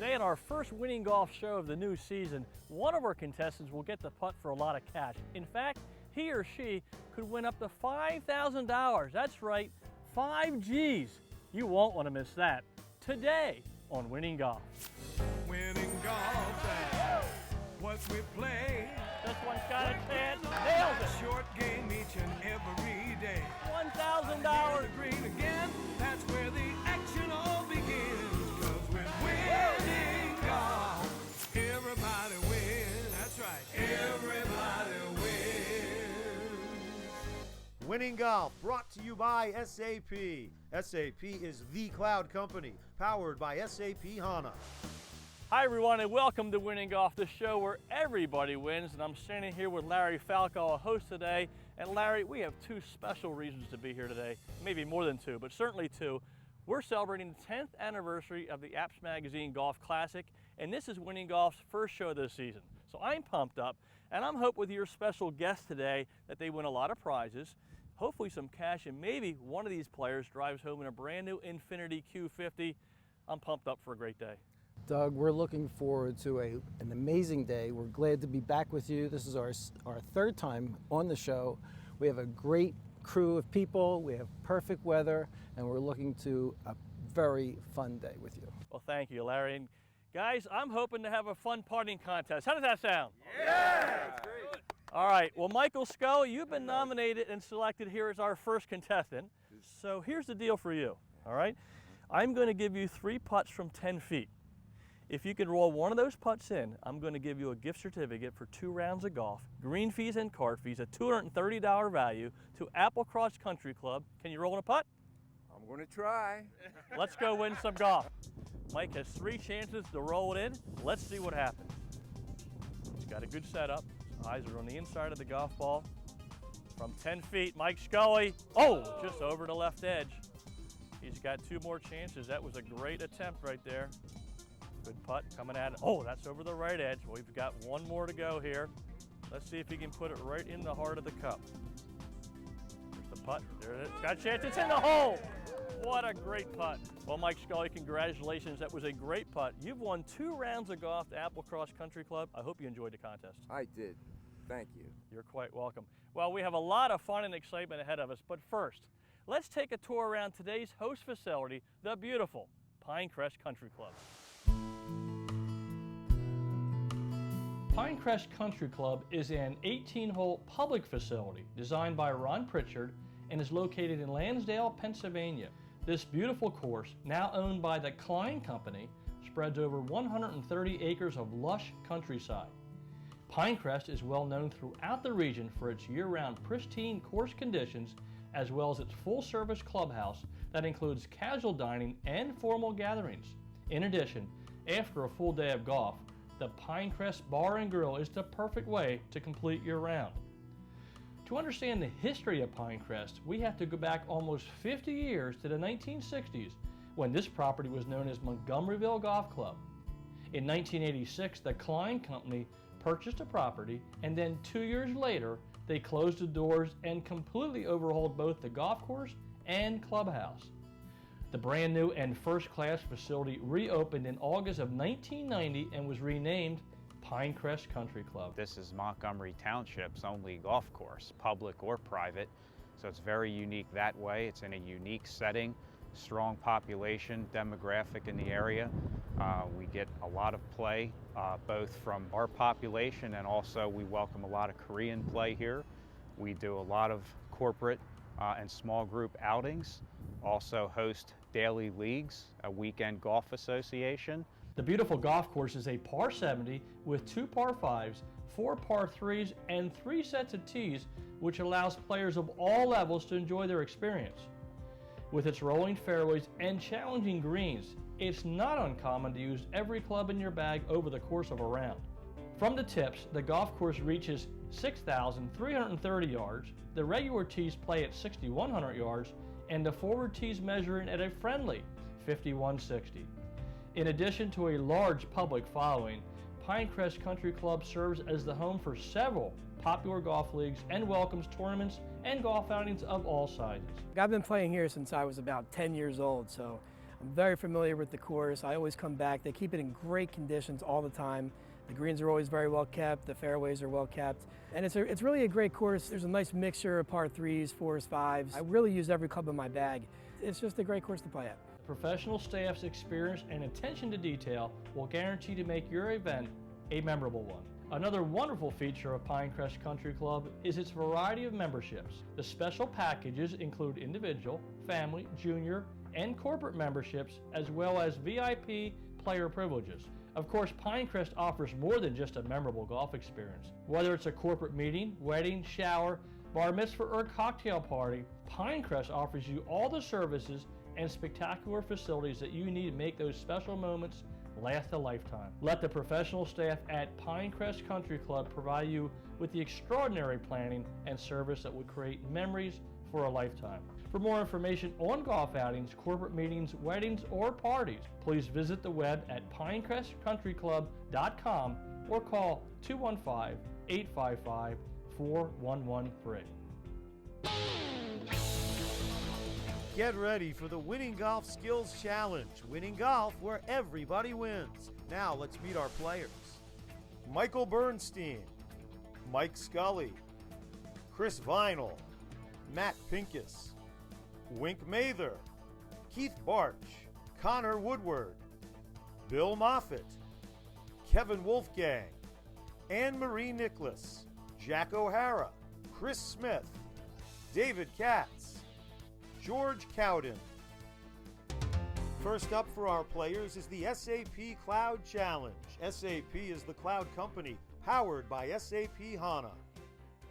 Today in our first Winning Golf show of the new season, one of our contestants will get the putt for a lot of cash. In fact, he or she could win up to $5,000. That's right, 5 G's. You won't want to miss that. Today on Winning Golf. Winning golf, that's what we play. This one's got a chance. Nails it. Short game each and every day. $1,000. Green again, that's where the action all begins. 'Cause with winning golf, everybody wins. That's right, everybody wins. Winning Golf, brought to you by SAP. SAP is the cloud company, powered by SAP HANA. Hi everyone and welcome to Winning Golf, the show where everybody wins. And I'm standing here with Larry Falco, a host today. And Larry, we have two special reasons to be here today. Maybe more than two, but certainly two. We're celebrating the 10th anniversary of the APTS Magazine Golf Classic, and this is Winning Golf's first show this season. So I'm pumped up, and I'm hoping with your special guest today that they win a lot of prizes, hopefully some cash, and maybe one of these players drives home in a brand new Infiniti Q50. I'm pumped up for a great day. Doug, we're looking forward to an amazing day. We're glad to be back with you. This is our third time on the show. We have a great crew of people, we have perfect weather, and we're looking to a very fun day with you. Well, thank you, Larry. And guys, I'm hoping to have a fun putting contest. How does that sound? Yeah! That's great. All right, well, Michael Scully, you've been nominated and selected here as our first contestant. So here's the deal for you, all right? I'm going to give you 3 putts from 10 feet. If you can roll one of those putts in, I'm going to give you a gift certificate for 2 rounds of golf, green fees and cart fees, a $230 value to Applecross Country Club. Can you roll in a putt? I'm going to try. Let's go win some golf. Mike has 3 chances to roll it in. Let's see what happens. He's got a good setup. His eyes are on the inside of the golf ball. From 10 feet, Mike Scully. Oh, just over the left edge. He's got 2 more chances. That was a great attempt right there. Good putt coming at it. Oh, that's over the right edge. We've got 1 more to go here. Let's see if he can put it right in the heart of the cup. There's the putt. There it is. Got a chance. It's in the hole. What a great putt. Well, Mike Scully, congratulations. That was a great putt. You've won 2 rounds of golf to Applecross Country Club. I hope you enjoyed the contest. I did. Thank you. You're quite welcome. Well, we have a lot of fun and excitement ahead of us, but first, let's take a tour around today's host facility, the beautiful Pinecrest Country Club. Pinecrest Country Club is an 18-hole public facility designed by Ron Pritchard and is located in Lansdale, Pennsylvania. This beautiful course, now owned by the Klein Company, spreads over 130 acres of lush countryside. Pinecrest is well known throughout the region for its year-round pristine course conditions as well as its full-service clubhouse that includes casual dining and formal gatherings. In addition, after a full day of golf, the Pinecrest Bar and Grill is the perfect way to complete your round. To understand the history of Pinecrest, we have to go back almost 50 years to the 1960s when this property was known as Montgomeryville Golf Club. In 1986, the Klein Company purchased the property, and then 2 years later, they closed the doors and completely overhauled both the golf course and clubhouse. The brand new and first-class facility reopened in August of 1990 and was renamed Pinecrest Country Club. This is Montgomery Township's only golf course, public or private, so it's very unique that way. It's in a unique setting, strong population, demographic in the area. We get a lot of play, both from our population and also we welcome a lot of Korean play here. We do a lot of corporate and small group outings, also host daily leagues, a weekend golf association. The beautiful golf course is a par 70 with 2 par 5s, 4 par 3s, and 3 sets of tees, which allows players of all levels to enjoy their experience. With its rolling fairways and challenging greens, it's not uncommon to use every club in your bag over the course of a round. From the tips, the golf course reaches 6,330 yards, the regular tees play at 6,100 yards, and the forward tees measure in at a friendly 5,160. In addition to a large public following, Pinecrest Country Club serves as the home for several popular golf leagues and welcomes tournaments and golf outings of all sizes. I've been playing here since I was about 10 years old, so I'm very familiar with the course. I always come back. They keep it in great conditions all the time. The greens are always very well kept. The fairways are well kept. And it's really a great course. There's a nice mixture of par 3s, 4s, 5s. I really use every club in my bag. It's just a great course to play at. Professional staff's experience and attention to detail will guarantee to make your event a memorable one. Another wonderful feature of Pinecrest Country Club is its variety of memberships. The special packages include individual, family, junior, and corporate memberships, as well as VIP player privileges. Of course, Pinecrest offers more than just a memorable golf experience. Whether it's a corporate meeting, wedding, shower, bar mitzvah, or cocktail party, Pinecrest offers you all the services and spectacular facilities that you need to make those special moments last a lifetime. Let the professional staff at Pinecrest Country Club provide you with the extraordinary planning and service that would create memories for a lifetime. For more information on golf outings, corporate meetings, weddings, or parties, please visit the web at pinecrestcountryclub.com or call 215-855-4113. Get ready for the Winning Golf Skills Challenge. Winning golf where everybody wins. Now let's meet our players. Michael Bernstein, Mike Scully, Chris Vinyl, Matt Pincus, Wink Mather, Keith Barch, Connor Woodward, Bill Moffitt, Kevin Wolfgang, Anne-Marie Nicholas, Jack O'Hara, Chris Smith, David Katz, George Cowden. First up for our players is the SAP Cloud Challenge. SAP is the cloud company powered by SAP HANA.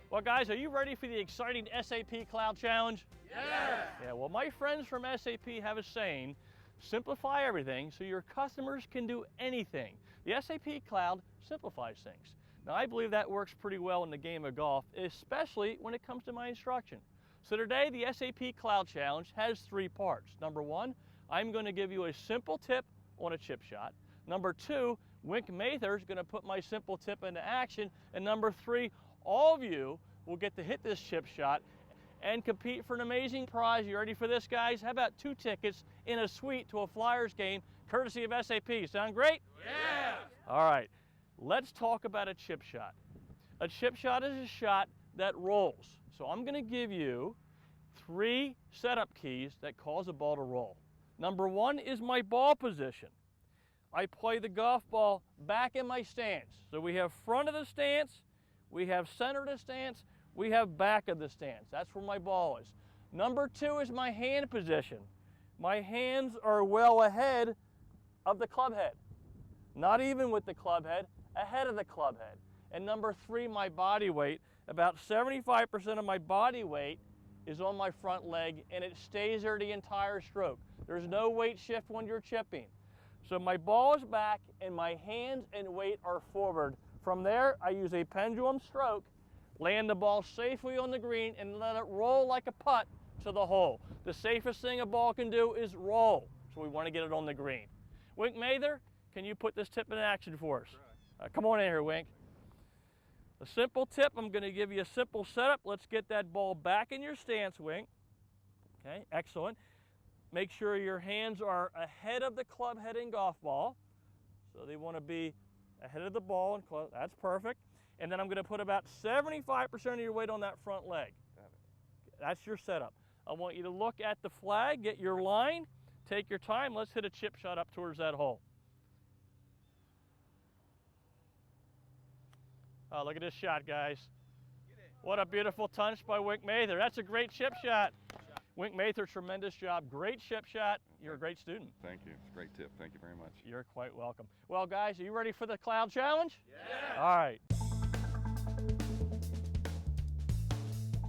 Well, guys, are you ready for the exciting SAP Cloud Challenge? Yeah, well, my friends from SAP have a saying, simplify everything so your customers can do anything. The SAP Cloud simplifies things. Now, I believe that works pretty well in the game of golf, especially when it comes to my instruction. So today, the SAP Cloud Challenge has 3 parts. Number 1, I'm going to give you a simple tip on a chip shot. Number 2, Wink Mather is going to put my simple tip into action. And number 3, all of you will get to hit this chip shot and compete for an amazing prize. You ready for this, guys? How about 2 tickets in a suite to a Flyers game, courtesy of SAP? Sound great? Yeah! All right, let's talk about a chip shot. A chip shot is a shot that rolls. So I'm going to give you 3 setup keys that cause a ball to roll. Number 1 is my ball position. I play the golf ball back in my stance. So we have front of the stance, we have center of the stance, we have back of the stance. That's where my ball is. Number 2 is my hand position. My hands are well ahead of the club head. Not even with the club head, ahead of the club head. And number 3, my body weight. About 75% of my body weight is on my front leg, and it stays there the entire stroke. There's no weight shift when you're chipping. So my ball is back, and my hands and weight are forward. From there, I use a pendulum stroke, land the ball safely on the green, and let it roll like a putt to the hole. The safest thing a ball can do is roll, so we want to get it on the green. Wink Mather, can you put this tip in action for us? Come on in here, Wink. A simple tip, I'm going to give you a simple setup. Let's get that ball back in your stance, Wink. Okay, excellent. Make sure your hands are ahead of the club head and golf ball. So they want to be ahead of the ball and club. That's perfect. And then I'm going to put about 75% of your weight on that front leg. That's your setup. I want you to look at the flag, get your line, take your time. Let's hit a chip shot up towards that hole. Oh, look at this shot, guys. What a beautiful touch by Wink Mather. That's a great chip shot. Wink Mather, tremendous job. Great chip shot. You're a great student. Thank you. It's a great tip. Thank you very much. You're quite welcome. Well, guys, are you ready for the Cloud Challenge? Yeah! All right.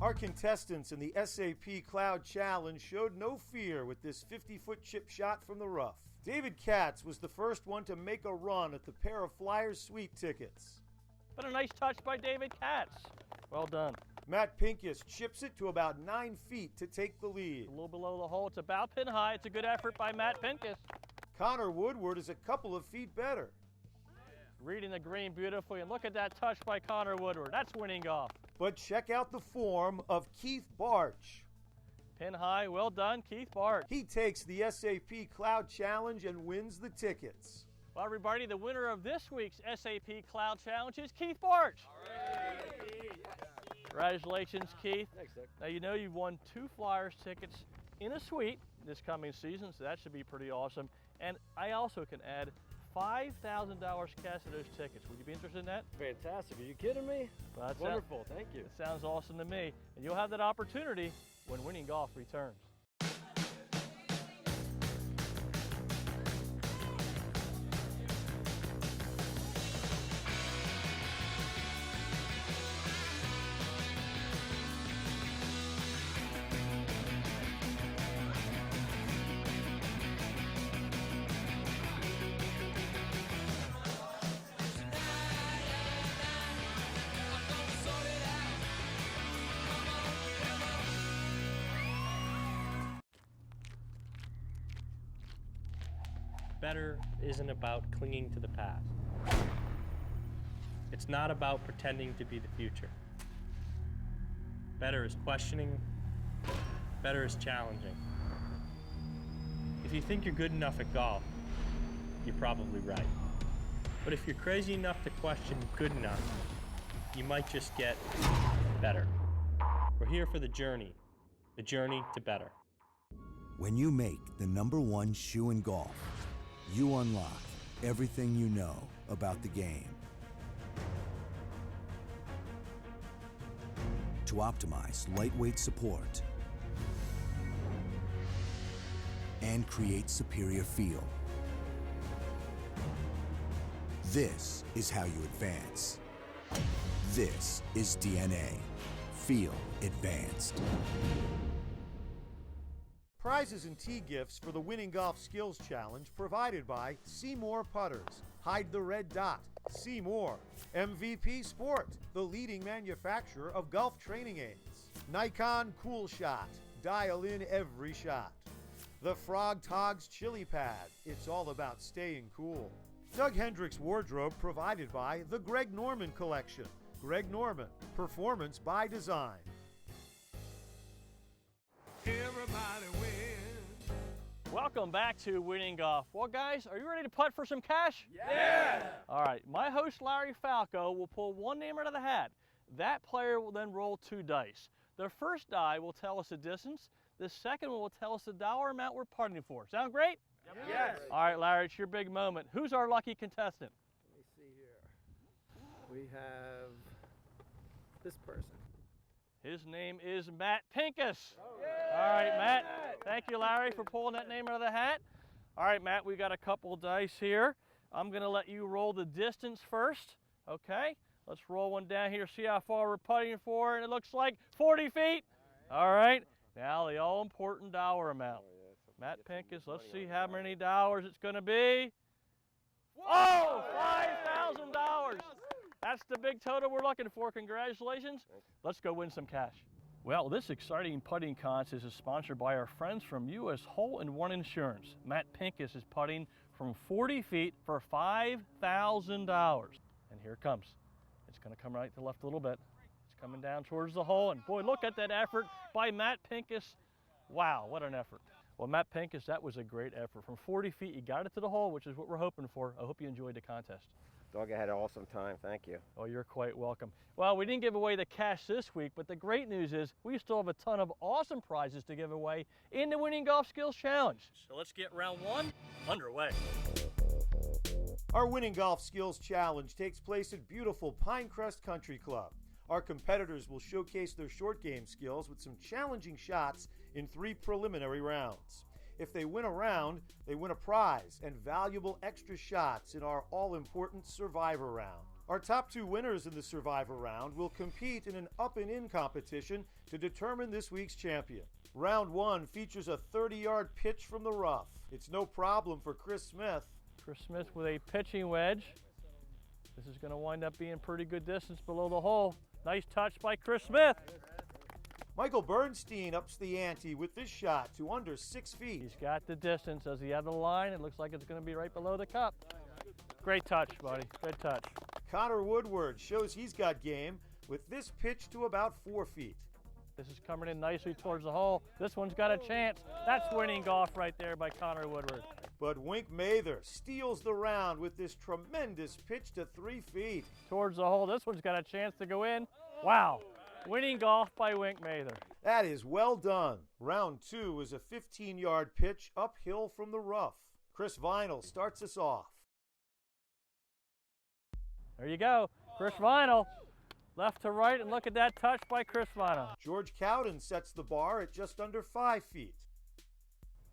Our contestants in the SAP Cloud Challenge showed no fear with this 50-foot chip shot from the rough. David Katz was the first one to make a run at the pair of Flyers suite tickets. But a nice touch by David Katz. Well done. Matt Pincus chips it to about 9 feet to take the lead. A little below the hole. It's about pin high. It's a good effort by Matt Pincus. Connor Woodward is a couple of feet better. Reading the green beautifully. And look at that touch by Connor Woodward. That's winning golf. But check out the form of Keith Barch. Pin high, well done, Keith Bart. He takes the SAP Cloud Challenge and wins the tickets. Well, everybody, the winner of this week's SAP Cloud Challenge is Keith Bart. Congratulations, Keith. Thanks, Dick. Now, you know you've won 2 Flyers tickets in a suite this coming season, so that should be pretty awesome. And I also can add $5,000 cash to those tickets. Would you be interested in that? Fantastic. Are you kidding me? Well, that Wonderful. Thank you. That sounds awesome to me. And you'll have that opportunity when Winning Golf returns. Better isn't about clinging to the past. It's not about pretending to be the future. Better is questioning. Better is challenging. If you think you're good enough at golf, you're probably right. But if you're crazy enough to question good enough, you might just get better. We're here for the journey to better. When you make the #1 shoe in golf, you unlock everything you know about the game. To optimize lightweight support and create superior feel. This is how you advance. This is DNA. Feel advanced. Prizes and tee gifts for the Winning Golf Skills Challenge provided by Seymour Putters. Hide the red dot. Seymour. MVP Sport, the leading manufacturer of golf training aids. Nikon Cool Shot. Dial in every shot. The Frog Togs Chili Pad. It's all about staying cool. Doug Hendricks Wardrobe provided by the Greg Norman Collection. Greg Norman. Performance by design. Everybody wins. Welcome back to Winning Golf. Well, guys, are you ready to putt for some cash? Yeah! All right, my host, Larry Falco, will pull one name out of the hat. That player will then roll 2 dice. The first die will tell us the distance. The second one will tell us the dollar amount we're putting for. Sound great? Yes. All right, Larry, it's your big moment. Who's our lucky contestant? Let me see here. We have this person. His name is Matt Pincus. All right, Matt. Thank you, Larry, for pulling that name out of the hat. All right, Matt, we got a couple dice here. I'm going to let you roll the distance first, okay? Let's roll one down here, see how far we're putting for, and it looks like 40 feet. All right, now the all-important dollar amount. Matt Pincus, let's see how many dollars it's going to be. Oh, $5,000. That's the big total we're looking for. Congratulations. Let's go win some cash. Well, this exciting putting contest is sponsored by our friends from U.S. Hole & One Insurance. Matt Pincus is putting from 40 feet for $5,000. And here it comes. It's going to come right to the left a little bit. It's coming down towards the hole. And boy, look at that effort by Matt Pincus. Wow, what an effort. Well, Matt Pincus, that was a great effort. From 40 feet, you got it to the hole, which is what we're hoping for. I hope you enjoyed the contest. Doug, I had an awesome time. Thank you. Oh, you're quite welcome. Well, we didn't give away the cash this week, but the great news is we still have a ton of awesome prizes to give away in the Winning Golf Skills Challenge. So let's get round 1 underway. Our Winning Golf Skills Challenge takes place at beautiful Pinecrest Country Club. Our competitors will showcase their short game skills with some challenging shots in 3 preliminary rounds. If they win a round, they win a prize and valuable extra shots in our all-important Survivor round. Our top 2 winners in the Survivor round will compete in an up-and-in competition to determine this week's champion. Round 1 features a 30-yard pitch from the rough. It's no problem for Chris Smith. Chris Smith with a pitching wedge. This is going to wind up being pretty good distance below the hole. Nice touch by Chris Smith. Michael Bernstein ups the ante with this shot to under 6 feet. He's got the distance. Does he have the line? It looks like it's going to be right below the cup. Great touch, buddy. Good touch. Connor Woodward shows he's got game with this pitch to about 4 feet. This is coming in nicely towards the hole. This one's got a chance. That's winning golf right there by Connor Woodward. But Wink Mather steals the round with this tremendous pitch to 3 feet. Towards the hole. This one's got a chance to go in. Wow. Winning golf by Wink Mather. That is well done. Round 2 is a 15-yard pitch uphill from the rough. Chris Vinyl starts us off. There you go. Chris Vinyl. Left to right, and look at that touch by Chris Vinyl. George Cowden sets the bar at just under 5 feet.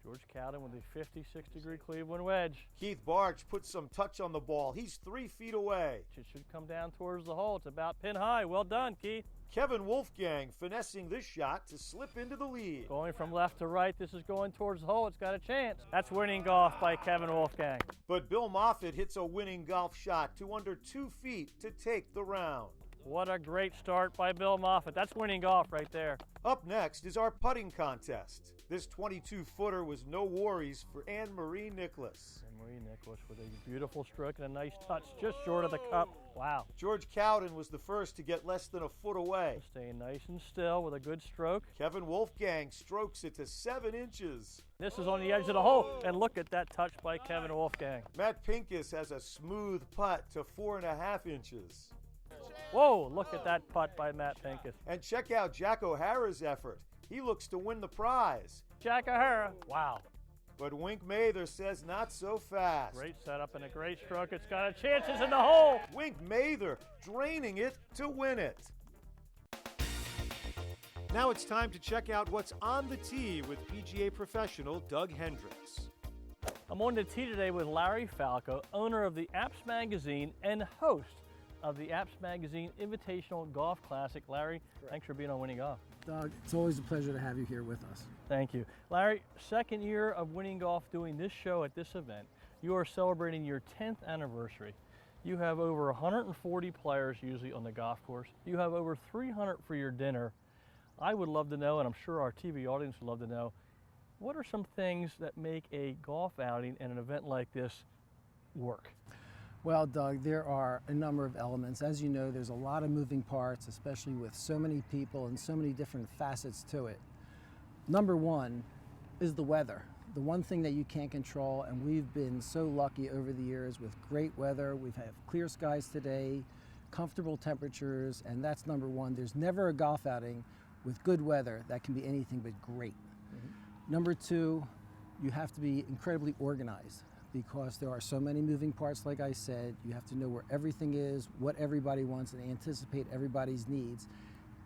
George Cowden with a 56-degree Cleveland wedge. Keith Barch puts some touch on the ball. He's 3 feet away. It should come down towards the hole. It's about pin high. Well done, Keith. Kevin Wolfgang finessing this shot to slip into the lead. Going from left to right, this is going towards the hole. It's got a chance. That's winning golf by Kevin Wolfgang. But Bill Moffitt hits a winning golf shot to under 2 feet to take the round. What a great start by Bill Moffitt. That's winning golf right there. Up next is our putting contest. This 22-footer was no worries for Anne-Marie Nicholas. Anne-Marie Nicholas with a beautiful stroke and a nice touch just short of the cup. Wow. George Cowden was the first to get less than a foot away. Staying nice and still with a good stroke. Kevin Wolfgang strokes it to 7 inches. This is on the edge of the hole, and look at that touch by Kevin Wolfgang. Matt Pincus has a smooth putt to 4.5 inches. Whoa, look at that putt by Matt Pincus. And check out Jack O'Hara's effort. He looks to win the prize. Jack O'Hara, wow. But Wink Mather says not so fast. Great setup and a great stroke. It's got a chance. It's in the hole. Wink Mather draining it to win it. Now it's time to check out what's on the tee with PGA professional Doug Hendricks. I'm on the tee today with Larry Falco, owner of the APTS magazine and host of the APTS Magazine Invitational Golf Classic. Larry, thanks for being on Winning Golf. Doug, it's always a pleasure to have you here with us. Thank you. Larry, second year of Winning Golf doing this show at this event. You are celebrating your 10th anniversary. You have over 140 players usually on the golf course. You have over 300 for your dinner. I would love to know, and I'm sure our TV audience would love to know, what are some things that make a golf outing and an event like this work? Well, Doug, there are a number of elements. As you know, there's a lot of moving parts, especially with so many people and so many different facets to it. Number one is the weather, the one thing that you can't control, and we've been so lucky over the years with great weather. We've had clear skies today, comfortable temperatures, and that's number one. There's never a golf outing with good weather that can be anything but great. Number two, you have to be incredibly organized, because there are so many moving parts. Like I said, you have to know where everything is, what everybody wants, and anticipate everybody's needs.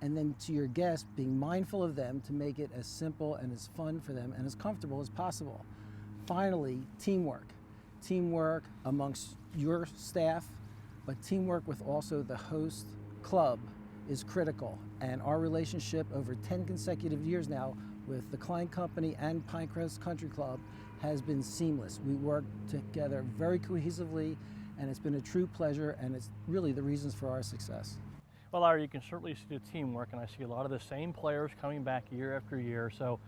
And then to your guests, being mindful of them to make it as simple and as fun for them and as comfortable as possible. Finally, teamwork. Teamwork amongst your staff, but teamwork with also the host club is critical. And our relationship over 10 consecutive years now with the Klein Company and Pinecrest Country Club has been seamless. We work together very cohesively, and it's been a true pleasure, and it's really the reasons for our success. Well, Larry, you can certainly see the teamwork, and I see a lot of the same players coming back year after year. So,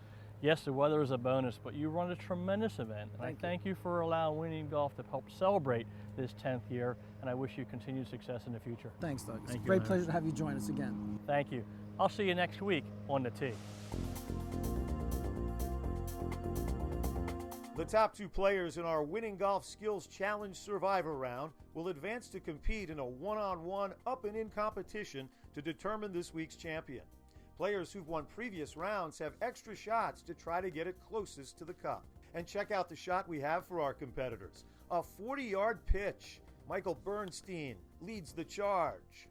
yes, the weather is a bonus, but you run a tremendous event. And I thank you for allowing Winning Golf to help celebrate this 10th year, and I wish you continued success in the future. Thanks, Doug. It's a great pleasure to have you join us again. Thank you. I'll see you next week on the tee. The top 2 players in our Winning Golf Skills Challenge Survivor round will advance to compete in a one-on-one up-and-in competition to determine this week's champion. Players who've won previous rounds have extra shots to try to get it closest to the cup. And check out the shot we have for our competitors. A 40-yard pitch. Michael Bernstein leads the charge.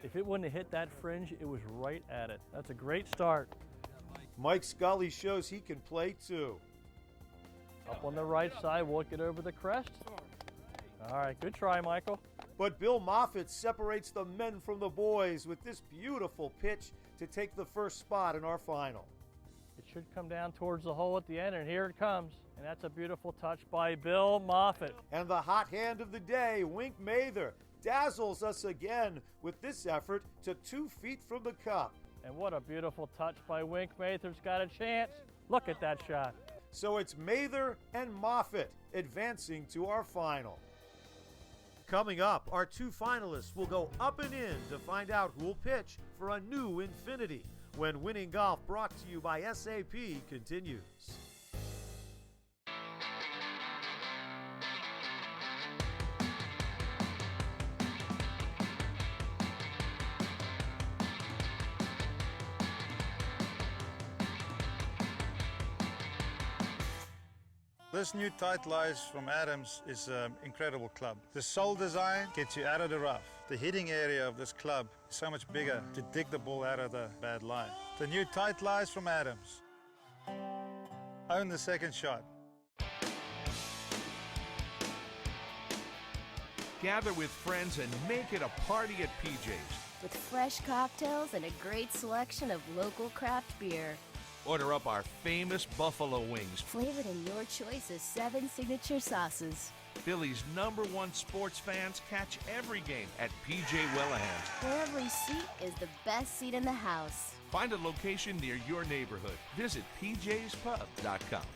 If it wouldn't have hit that fringe, it was right at it. That's a great start. Mike Scully shows he can play too. Up on the right side, walk it over the crest. All right, good try, Michael. But Bill Moffitt separates the men from the boys with this beautiful pitch to take the first spot in our final. It should come down towards the hole at the end, and here it comes. And that's a beautiful touch by Bill Moffitt. And the hot hand of the day, Wink Mather, dazzles us again with this effort to 2 feet from the cup. And what a beautiful touch by Wink Mather's got a chance. Look at that shot. So it's Mather and Moffitt advancing to our final. Coming up, our 2 finalists will go up and in to find out who'll pitch for a new Infiniti. when Winning Golf, brought to you by SAP, continues. This new Tight Lies from Adams is an incredible club. The sole design gets you out of the rough. The hitting area of this club is so much bigger to dig the ball out of the bad lie. The new Tight Lies from Adams. Own the second shot. Gather with friends and make it a party at PJ's. With fresh cocktails and a great selection of local craft beer. Order up our famous buffalo wings. Flavored in your choice of 7 signature sauces. Philly's #1 sports fans catch every game at PJ Wellahans. Where every seat is the best seat in the house. Find a location near your neighborhood. Visit pjspub.com.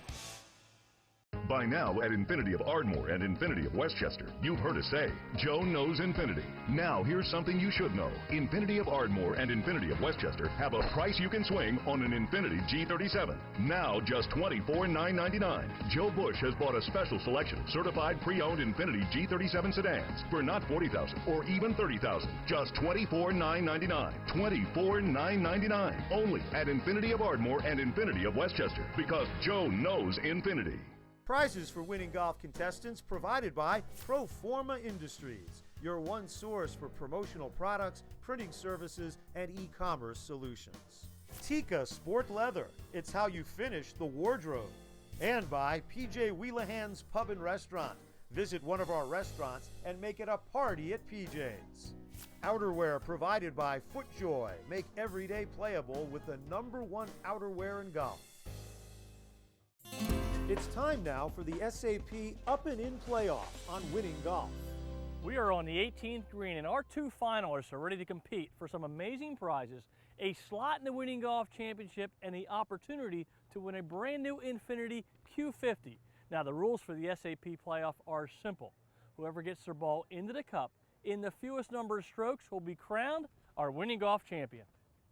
By now at Infiniti of Ardmore and Infiniti of Westchester, you've heard us say, Joe knows Infiniti. Now here's something you should know. Infiniti of Ardmore and Infiniti of Westchester have a price you can swing on an Infiniti G37. Now just $24,999. Joe Bush has bought a special selection of certified pre-owned Infiniti G37 sedans for not $40,000 or even $30,000. Just $24,999. $24,999. Only at Infiniti of Ardmore and Infiniti of Westchester, because Joe knows Infiniti. Prizes for Winning Golf contestants provided by Proforma Industries, your one source for promotional products, printing services, and e-commerce solutions. Tika Sport Leather, it's how you finish the wardrobe. And by PJ Wheelahan's Pub and Restaurant. Visit one of our restaurants and make it a party at PJ's. Outerwear provided by FootJoy. Make every day playable with the #1 outerwear in golf. It's time now for the SAP Up and In playoff on Winning Golf. We are on the 18th green, and our 2 finalists are ready to compete for some amazing prizes, a slot in the Winning Golf Championship, and the opportunity to win a brand new Infiniti Q50. Now, the rules for the SAP playoff are simple. Whoever gets their ball into the cup in the fewest number of strokes will be crowned our Winning Golf champion.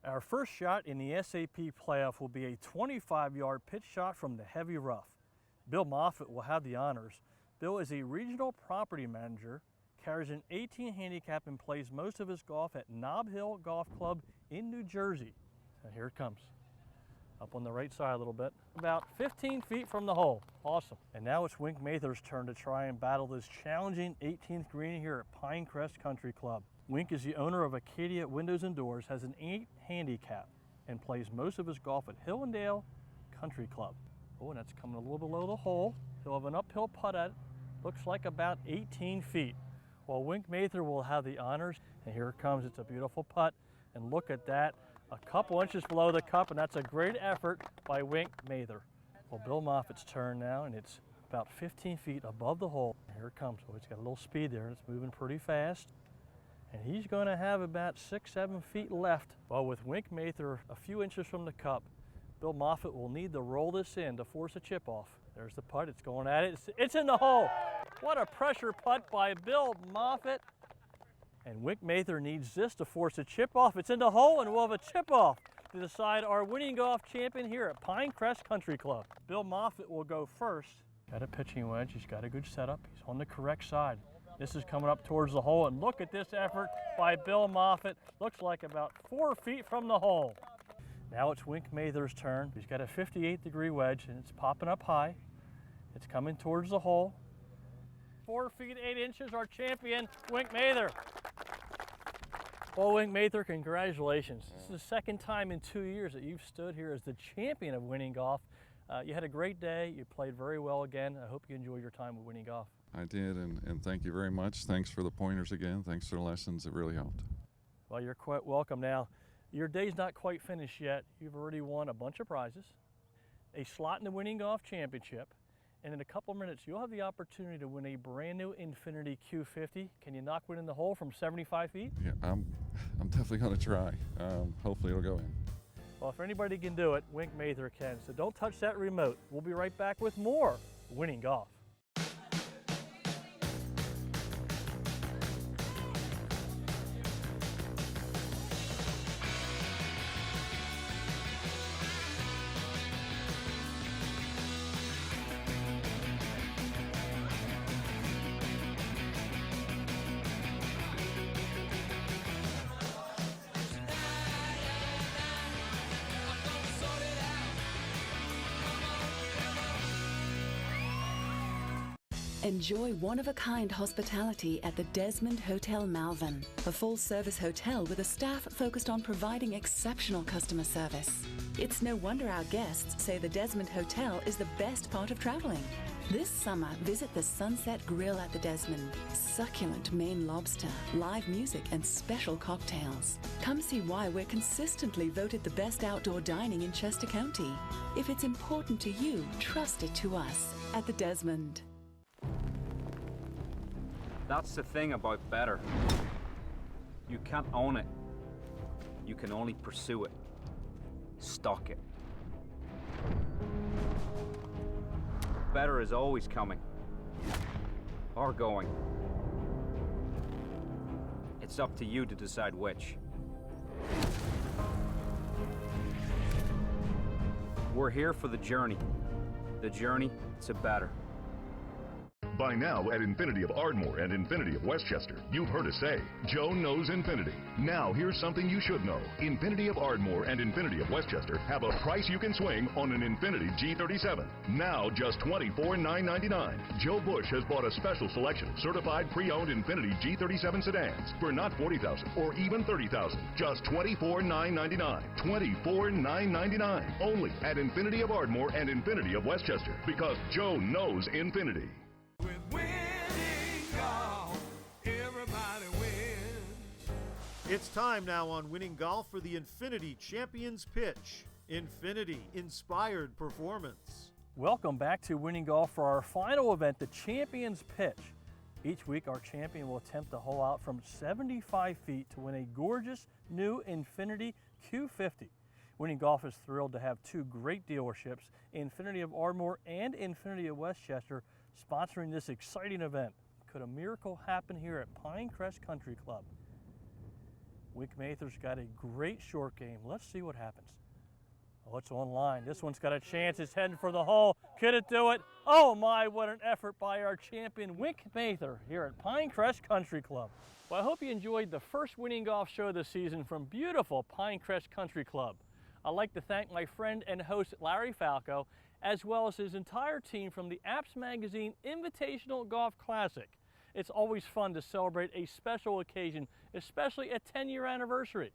Our first shot in the SAP playoff will be a 25-yard pitch shot from the heavy rough. Bill Moffitt will have the honors. Bill is a regional property manager, carries an 18 handicap, and plays most of his golf at Nob Hill Golf Club in New Jersey. And here it comes. Up on the right side a little bit, about 15 feet from the hole. Awesome. And now it's Wink Mather's turn to try and battle this challenging 18th green here at Pinecrest Country Club. Wink is the owner of Acadia Windows and Doors, has an 8 handicap, and plays most of his golf at Hillendale Country Club. Oh, and that's coming a little below the hole. He'll have an uphill putt at it. Looks like about 18 feet. Well, Wink Mather will have the honors, and here it comes. It's a beautiful putt, and look at that. A couple inches below the cup, and that's a great effort by Wink Mather. Well, Bill Moffitt's turn now, and it's about 15 feet above the hole. Here it comes. Oh, it's got a little speed there, and it's moving pretty fast. And he's going to have about 6-7 feet left. Well, with Wink Mather a few inches from the cup, Bill Moffitt will need to roll this in to force a chip off. There's the putt. It's going at it. It's in the hole. What a pressure putt by Bill Moffitt. And Wink Mather needs this to force a chip off. It's in the hole, and we'll have a chip off to decide our Winning Golf champion here at Pinecrest Country Club. Bill Moffitt will go first. Got a pitching wedge. He's got a good setup. He's on the correct side. This is coming up towards the hole, and look at this effort by Bill Moffitt. Looks like about 4 feet from the hole. Now it's Wink Mather's turn. He's got a 58-degree wedge, and it's popping up high. It's coming towards the hole. 4 feet 8 inches, our champion, Wink Mather. Well, Wink Mather, congratulations. This is the second time in 2 years that you've stood here as the champion of Winning Golf. You had a great day. You played very well again. I hope you enjoyed your time with Winning Golf. I did, and thank you very much. Thanks for the pointers again. Thanks for the lessons. It really helped. Well, you're quite welcome. Now, your day's not quite finished yet. You've already won a bunch of prizes, a slot in the Winning Golf Championship, and in a couple minutes, you'll have the opportunity to win a brand new Infiniti Q50. Can you knock one in the hole from 75 feet? Yeah, I'm definitely going to try. Hopefully it'll go in. Well, if anybody can do it, Wink Mather can. So don't touch that remote. We'll be right back with more Winning Golf. Enjoy one-of-a-kind hospitality at the Desmond Hotel Malvern, a full-service hotel with a staff focused on providing exceptional customer service. It's no wonder our guests say the Desmond Hotel is the best part of traveling. This summer, visit the Sunset Grill at the Desmond. Succulent Maine lobster, live music, and special cocktails. Come see why we're consistently voted the best outdoor dining in Chester County. If it's important to you, trust it to us at the Desmond. That's the thing about better. You can't own it. You can only pursue it. Stalk it. Better is always coming. Or going. It's up to you to decide which. We're here for the journey to better. By now at Infiniti of Ardmore and Infiniti of Westchester, you've heard us say, Joe knows Infiniti. Now here's something you should know. Infiniti of Ardmore and Infiniti of Westchester have a price you can swing on an Infiniti G37. Now just $24,999. Joe Bush has bought a special selection of certified pre-owned Infiniti G37 sedans for not $40,000 or even $30,000. Just $24,999. $24,999. Only at Infiniti of Ardmore and Infiniti of Westchester, because Joe knows Infiniti. It's time now on Winning Golf for the Infiniti Champions Pitch. Infiniti Inspired Performance. Welcome back to Winning Golf for our final event, the Champions Pitch. Each week, our champion will attempt to hole out from 75 feet to win a gorgeous new Infiniti Q50. Winning Golf is thrilled to have two great dealerships, Infiniti of Ardmore and Infiniti of Westchester, sponsoring this exciting event. Could a miracle happen here at Pinecrest Country Club? Wick Mather's got a great short game. Let's see what happens. Oh, it's online. This one's got a chance. It's heading for the hole. Could it do it? Oh my, what an effort by our champion, Wick Mather, here at Pinecrest Country Club. Well, I hope you enjoyed the first Winning Golf show this season from beautiful Pinecrest Country Club. I'd like to thank my friend and host, Larry Falco, as well as his entire team from the APTS Magazine Invitational Golf Classic. It's always fun to celebrate a special occasion, especially a 10-year anniversary.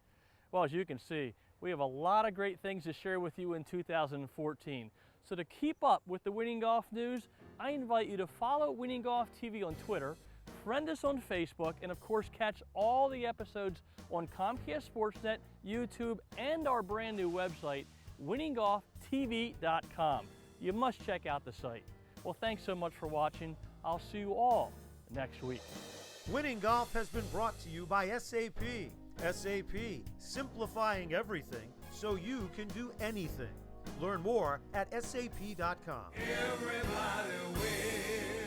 Well, as you can see, we have a lot of great things to share with you in 2014. So to keep up with the Winning Golf news, I invite you to follow Winning Golf TV on Twitter, friend us on Facebook, and of course catch all the episodes on Comcast Sportsnet, YouTube, and our brand new website, winninggolftv.com. You must check out the site. Well, thanks so much for watching. I'll see you all next week. Winning Golf has been brought to you by SAP. SAP, simplifying everything so you can do anything. Learn more at sap.com. Everybody wins.